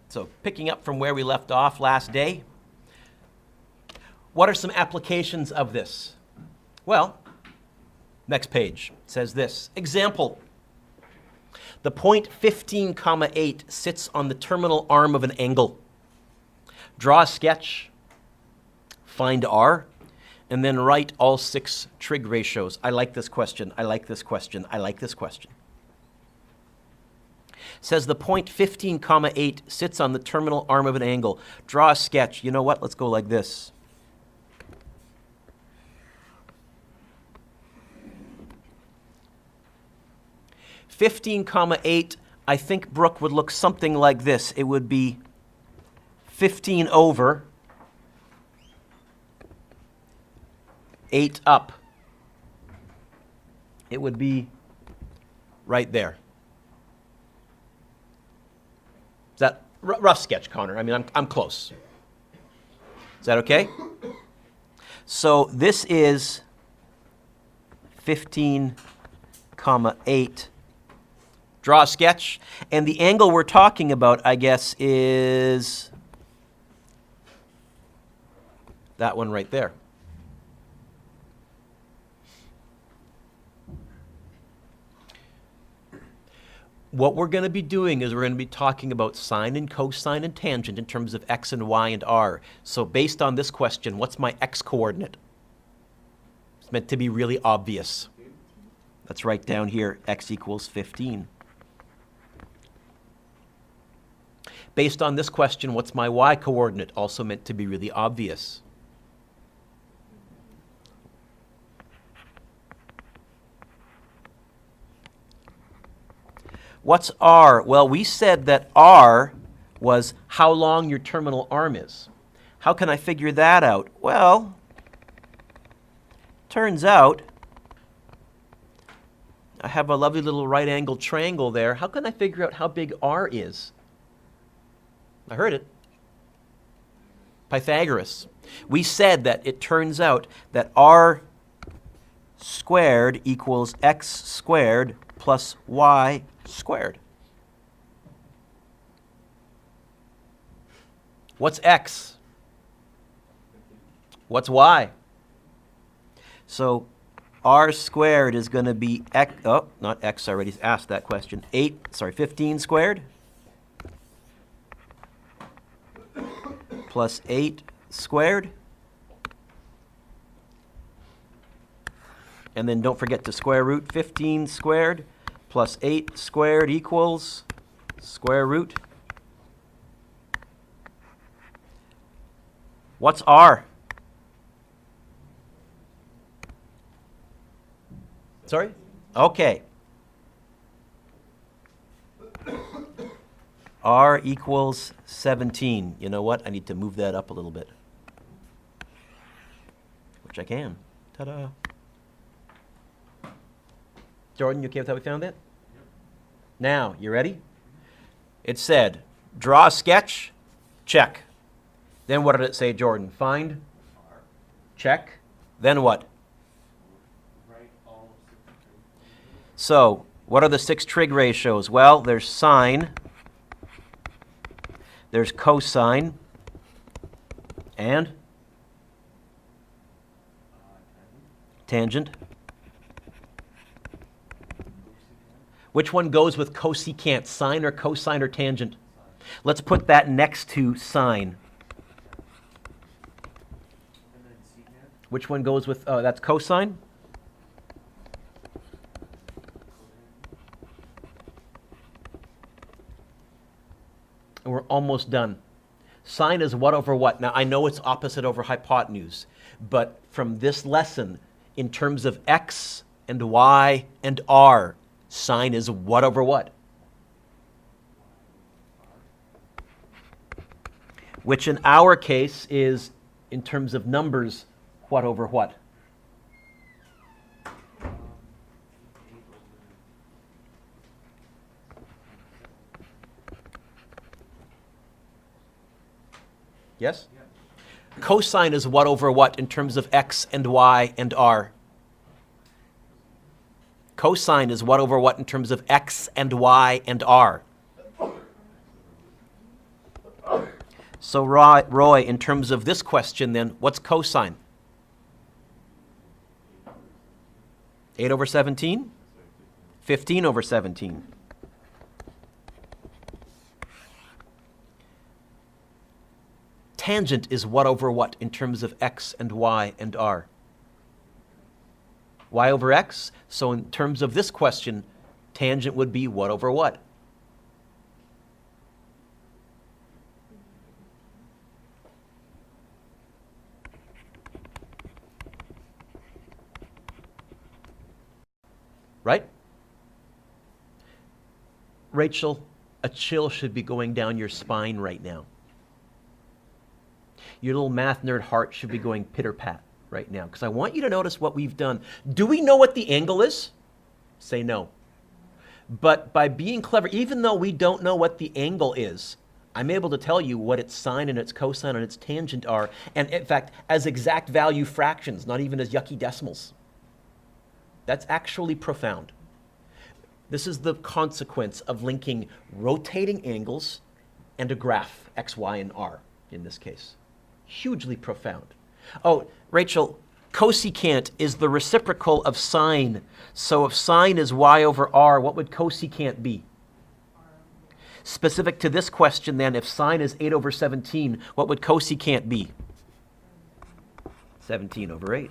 So picking up from where we left off last day, what are some applications of this? Well, next page says this. Example. The point 15, 8 sits on the terminal arm of an angle. Draw a sketch, find R, and then write all 6 trig ratios. I like this question. I like this question. I like this question. Says the point 15, 8 sits on the terminal arm of an angle. Draw a sketch. You know what? Let's go like this. (15,8), I think, Brooke, would look something like this. It would be 15 over 8 up. It would be right there. Is that rough sketch, Connor? I mean, I'm close. Is that okay? So this is 15, 8. Draw a sketch. And the angle we're talking about, I guess, is that one right there. What we're going to be doing is we're going to be talking about sine and cosine and tangent in terms of x and y and r. So based on this question, what's my x coordinate? It's meant to be really obvious. Let's write down here x equals 15. Based on this question, what's my y coordinate? Also meant to be really obvious. What's r? Well, we said that r was how long your terminal arm is. How can I figure that out? Well, turns out I have a lovely little right-angled triangle there. How can I figure out how big r is? I heard it. Pythagoras. We said that it turns out that r squared equals x squared plus y squared. What's x? What's y? So r squared is going to be x, oh, not x, I already asked that question. 15 squared plus 8 squared. And then don't forget to square root 15 squared plus 8 squared equals square root. What's r? Sorry? Okay. R equals 17. You know what? I need to move that up a little bit. Which I can. Ta-da. Jordan, you okay with how we found that? Yep. Now, you ready? It said, draw a sketch, check. Then what did it say, Jordan? Find, check. Then what? Write all 6 trig. So, what are the 6 trig ratios? Well, there's sine, there's cosine, and tangent. Which one goes with cosecant, sine or cosine or tangent? Let's put that next to sine. Which one goes with, that's cosine? And we're almost done. Sine is what over what? Now, I know it's opposite over hypotenuse, but from this lesson, in terms of x and y and r, sine is what over what? Which in our case is, in terms of numbers, what over what? Yes? Yeah. Cosine is what over what in terms of x and y and r? Cosine is what over what in terms of x and y and r? So Roy, in terms of this question then, what's cosine? 8 over 17? 15 over 17. Tangent is what over what in terms of x and y and r? Y over x. So in terms of this question, tangent would be what over what? Right? Rachel, a chill should be going down your spine right now. Your little math nerd heart should be going pitter-pat right now, because I want you to notice what we've done. Do we know what the angle is? Say no. But by being clever, even though we don't know what the angle is, I'm able to tell you what its sine and its cosine and its tangent are, and in fact, as exact value fractions, not even as yucky decimals. That's actually profound. This is the consequence of linking rotating angles and a graph, x, y, and r in this case. Hugely profound. Oh, Rachel, cosecant is the reciprocal of sine. So if sine is y over r, what would cosecant be? Specific to this question then, if sine is 8 over 17, what would cosecant be? 17 over 8.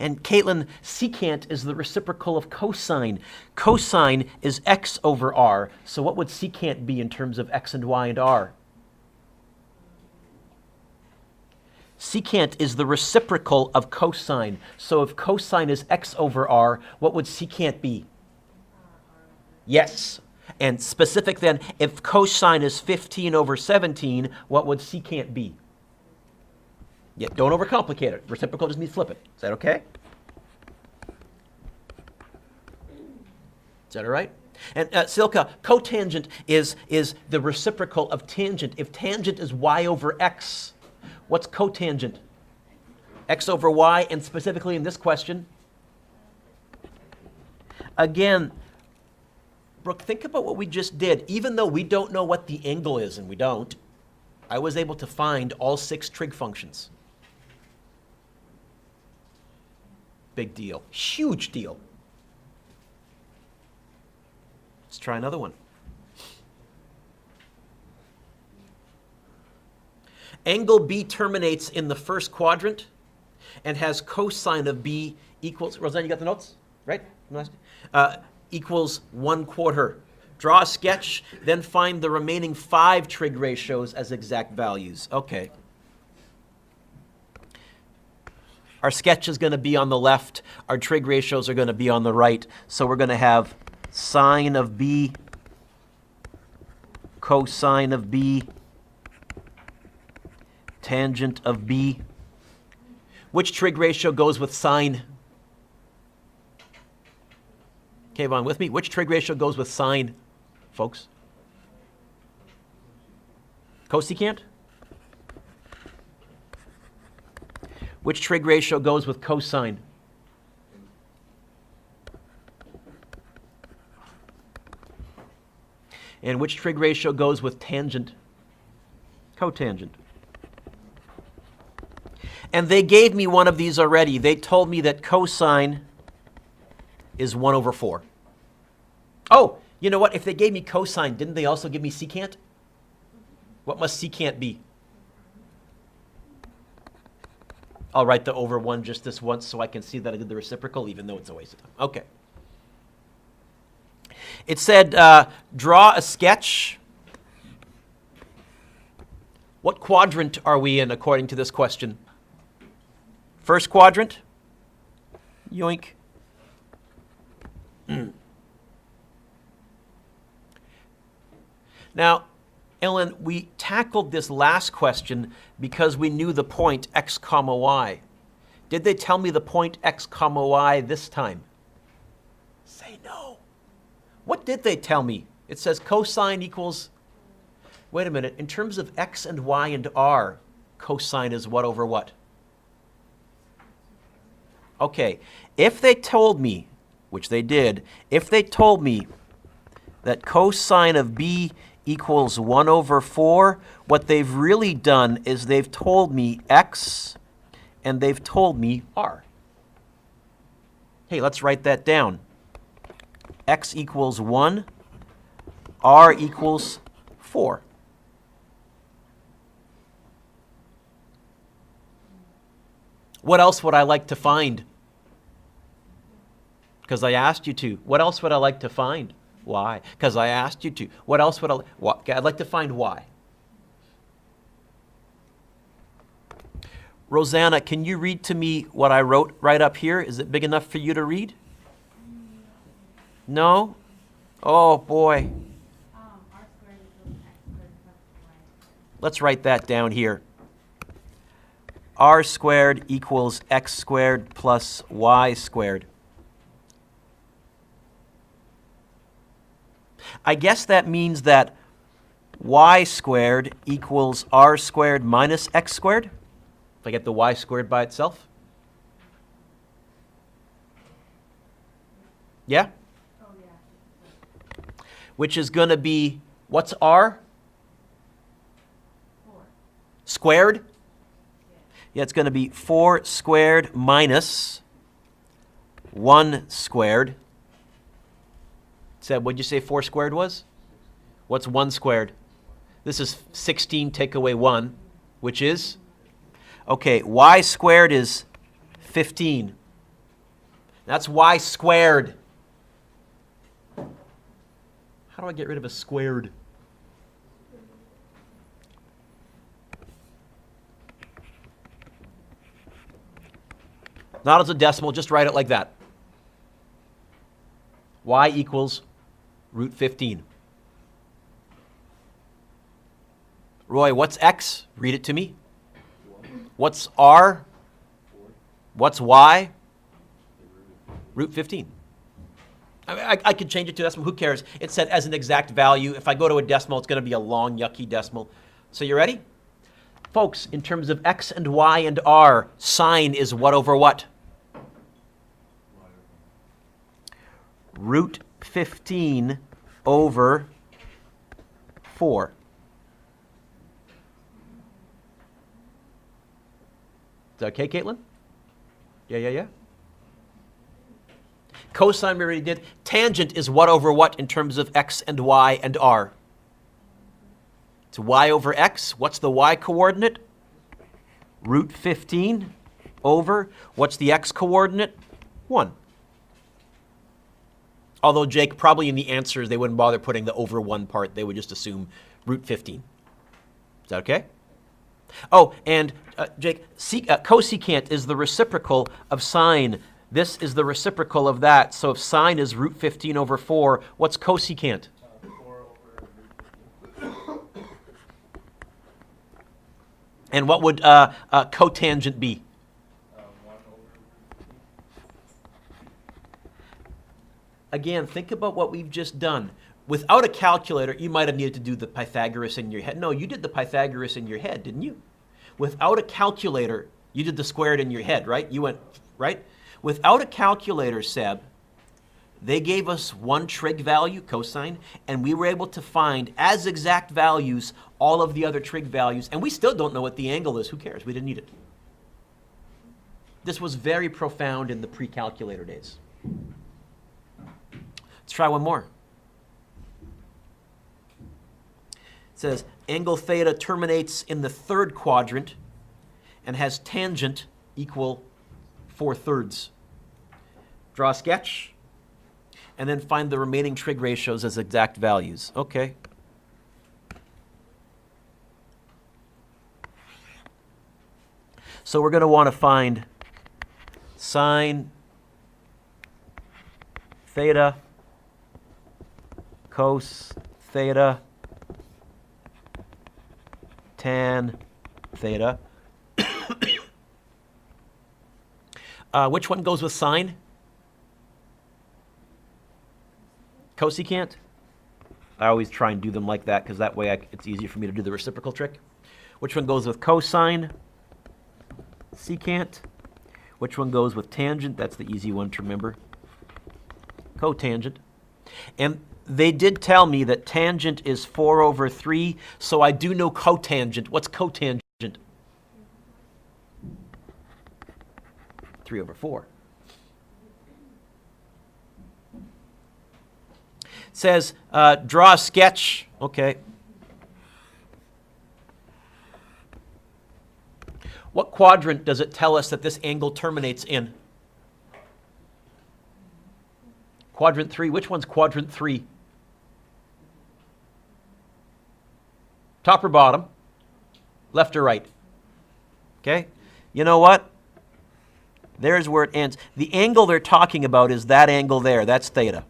And Caitlin, secant is the reciprocal of cosine. Cosine is x over r. So what would secant be in terms of x and y and r? Secant is the reciprocal of cosine. So if cosine is x over r, what would secant be? Yes. And specific then, if cosine is 15 over 17, what would secant be? Yeah, don't overcomplicate it. Reciprocal just means flip it. Is that okay? Is that all right? And Silka, cotangent is the reciprocal of tangent. If tangent is y over x, what's cotangent? X over y, and specifically in this question? Again, Brooke, think about what we just did. Even though we don't know what the angle is, and we don't, I was able to find all 6 trig functions. Big deal. Huge deal. Let's try another one. Angle B terminates in the first quadrant and has cosine of B equals, Roseanne, you got the notes? Right? Equals 1/4. Draw a sketch, then find the remaining 5 trig ratios as exact values. Okay. Our sketch is going to be on the left. Our trig ratios are going to be on the right. So we're going to have sine of B, cosine of B, tangent of B. Which trig ratio goes with sine? Okay, Vaughn, with me? Which trig ratio goes with sine, folks? Cosecant? Which trig ratio goes with cosine? And which trig ratio goes with tangent? Cotangent. And they gave me one of these already. They told me that cosine is 1/4. Oh, you know what? If they gave me cosine, didn't they also give me secant? What must secant be? I'll write the over 1 just this once so I can see that I did the reciprocal, even though it's a waste of time. Okay. It said, draw a sketch. What quadrant are we in according to this question? First quadrant? Yoink. Now, Ellen, we tackled this last question because we knew the point x comma y. Did they tell me the point x comma y this time? Say no. What did they tell me? It says cosine equals, wait a minute, in terms of x and y and r, cosine is what over what? Okay, if they told me, which they did, if they told me that cosine of b equals 1 over 4, what they've really done is they've told me x and they've told me r. Hey, let's write that down. X equals 1, r equals 4. What else would I like to find? Because I asked you to. What else would I like to find? Why? Because I asked you to. What else would I'd like to find y. Rosanna, can you read to me what I wrote right up here? Is it big enough for you to read? No? Oh, boy. Let's write that down here. R squared equals x squared plus y squared. I guess that means that y squared equals r squared minus x squared. If I get the y squared by itself. Yeah? Oh, yeah. Which is going to be, what's r? 4. Squared? Yeah, it's going to be 4 squared minus 1 squared. Seb, what'd you say 4 squared was? What's 1 squared? This is 16 take away 1, which is? Okay, y squared is 15. That's y squared. How do I get rid of a squared? Not as a decimal, just write it like that. Y equals root 15. Roy, what's x? Read it to me. What's r? What's y? Root 15. I could change it to decimal. Who cares? It said as an exact value. If I go to a decimal, it's going to be a long, yucky decimal. So you ready? Folks, in terms of x and y and r, sine is what over what? Root 15 over 4. Is that okay, Caitlin? Yeah. Cosine we already did. Tangent is what over what in terms of x and y and r? It's y over x. What's the y coordinate? Root 15 over, what's the x coordinate? 1. Although, Jake, probably in the answers, they wouldn't bother putting the over 1 part. They would just assume root 15. Is that okay? Oh, and Jake, cosecant is the reciprocal of sine. This is the reciprocal of that. So if sine is root 15 over 4, what's cosecant? 4 over. And what would cotangent be? 1 over. Again, think about what we've just done. Without a calculator, you might have needed to do the Pythagoras in your head. No, you did the Pythagoras in your head, didn't you? Without a calculator, you did the squared in your head, right? You went, right? Without a calculator, Seb, they gave us one trig value, cosine, and we were able to find as exact values all of the other trig values, and we still don't know what the angle is. Who cares? We didn't need it. This was very profound in the pre-calculator days. Let's try one more. It says angle theta terminates in the third quadrant and has tangent equal 4/3. Draw a sketch and then find the remaining trig ratios as exact values. Okay. So we're going to want to find sine theta, cos theta, tan theta. Which one goes with sine? Cosecant? I always try and do them like that because that way it's easier for me to do the reciprocal trick. Which one goes with cosine? Secant. Which one goes with tangent? That's the easy one to remember. Cotangent. And they did tell me that tangent is 4 over 3, so I do know cotangent. What's cotangent? 3 over 4. It says, draw a sketch. Okay. What quadrant does it tell us that this angle terminates in? Quadrant 3. Which one's quadrant 3? Top or bottom? Left or right? Okay. You know what? There's where it ends. The angle they're talking about is that angle there. That's theta.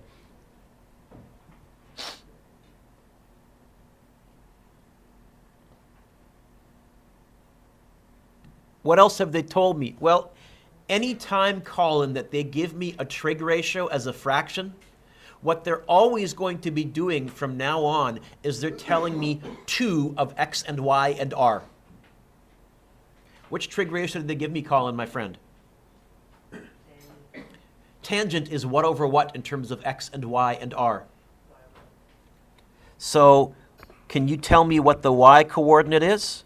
What else have they told me? Well, anytime, Colin, that they give me a trig ratio as a fraction, what they're always going to be doing from now on is they're telling me 2 of x and y and r. Which trig ratio did they give me, Colin, my friend? Tangent is what over what in terms of x and y and r? So, can you tell me what the y coordinate is?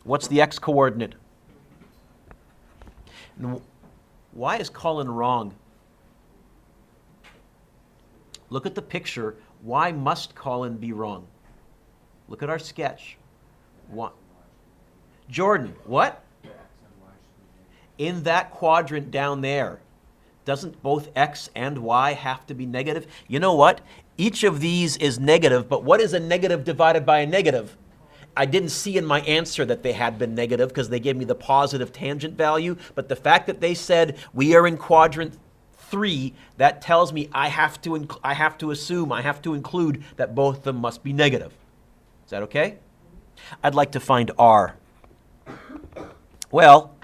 What's the x coordinate? And why is Colin wrong? Look at the picture. Why must Colin be wrong? Look at our sketch. What? Jordan, what? In that quadrant down there, doesn't both x and y have to be negative? You know what? Each of these is negative, but what is a negative divided by a negative? I didn't see in my answer that they had been negative because they gave me the positive tangent value, but the fact that they said we are in quadrant 3, that tells me I have to include that both of them must be negative. Is that okay? I'd like to find r. Well,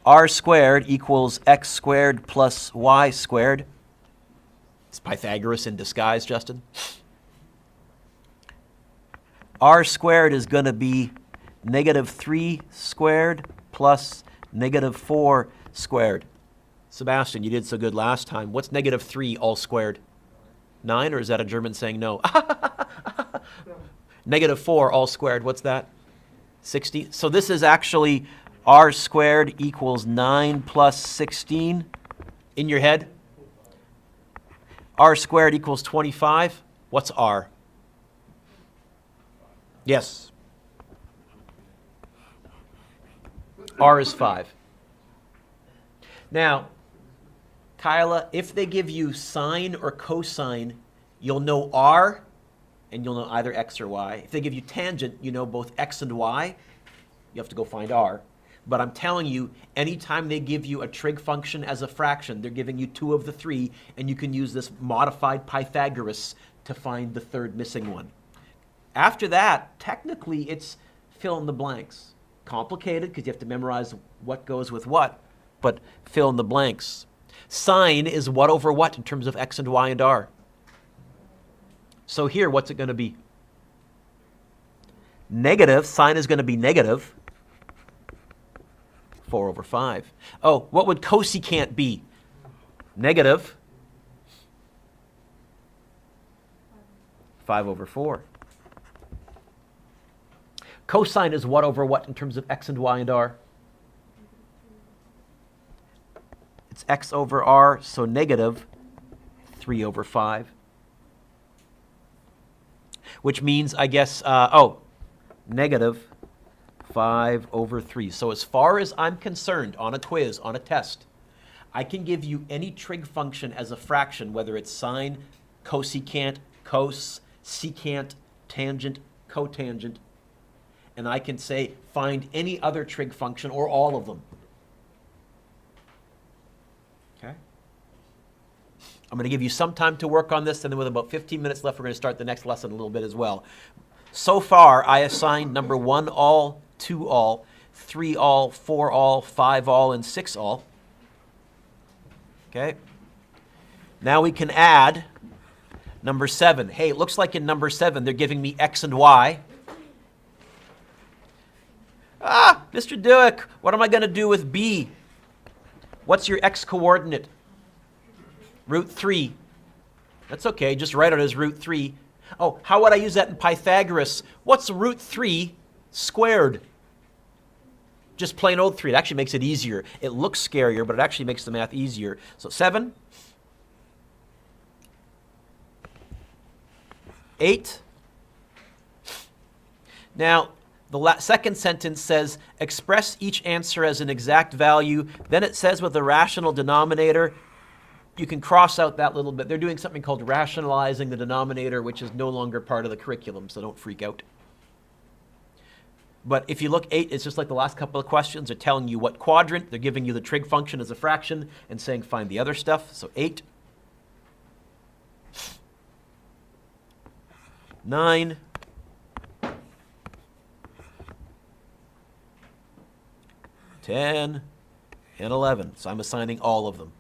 r squared equals x squared plus y squared. It's Pythagoras in disguise, Justin. R squared is going to be negative 3 squared plus negative 4 squared. Sebastian, you did so good last time. What's negative 3 all squared? 9, or is that a German saying no? Negative 4 all squared, what's that? 60. So this is actually r squared equals 9 plus 16 in your head. R squared equals 25. What's r? Yes. R is 5. Now, Kyla, if they give you sine or cosine, you'll know r, and you'll know either x or y. If they give you tangent, you know both x and y. You have to go find r. But I'm telling you, anytime they give you a trig function as a fraction, they're giving you 2 of the 3, and you can use this modified Pythagoras to find the third missing one. After that, technically, it's fill in the blanks. Complicated because you have to memorize what goes with what, but fill in the blanks. Sine is what over what in terms of x and y and r? So here, what's it going to be? Negative. Sine is going to be negative 4 over 5. Oh, what would cosecant be? Negative 5 over 4. Cosine is what over what in terms of x and y and r? It's x over r, so negative 3 over 5. Which means, I guess, negative 5 over 3. So as far as I'm concerned, on a quiz, on a test, I can give you any trig function as a fraction, whether it's sine, cosecant, cos, secant, tangent, cotangent, and I can say find any other trig function or all of them. Okay? I'm going to give you some time to work on this, and then with about 15 minutes left, we're going to start the next lesson a little bit as well. So far, I assigned number 1 all, 2 all, 3 all, 4 all, 5 all, and 6 all. Okay? Now we can add number 7. Hey, it looks like in number 7 they're giving me x and y. Mr. Dueck, what am I going to do with b? What's your x coordinate? Root 3. That's okay, just write it as root 3. Oh, how would I use that in Pythagoras? What's root 3 squared? Just plain old 3. It actually makes it easier. It looks scarier, but it actually makes the math easier. So 7, 8. Now, the second sentence says, express each answer as an exact value. Then it says with a rational denominator, you can cross out that little bit. They're doing something called rationalizing the denominator, which is no longer part of the curriculum, so don't freak out. But if you look 8, it's just like the last couple of questions. They're telling you what quadrant. They're giving you the trig function as a fraction and saying find the other stuff. So 8, 9, 10, and 11. So I'm assigning all of them.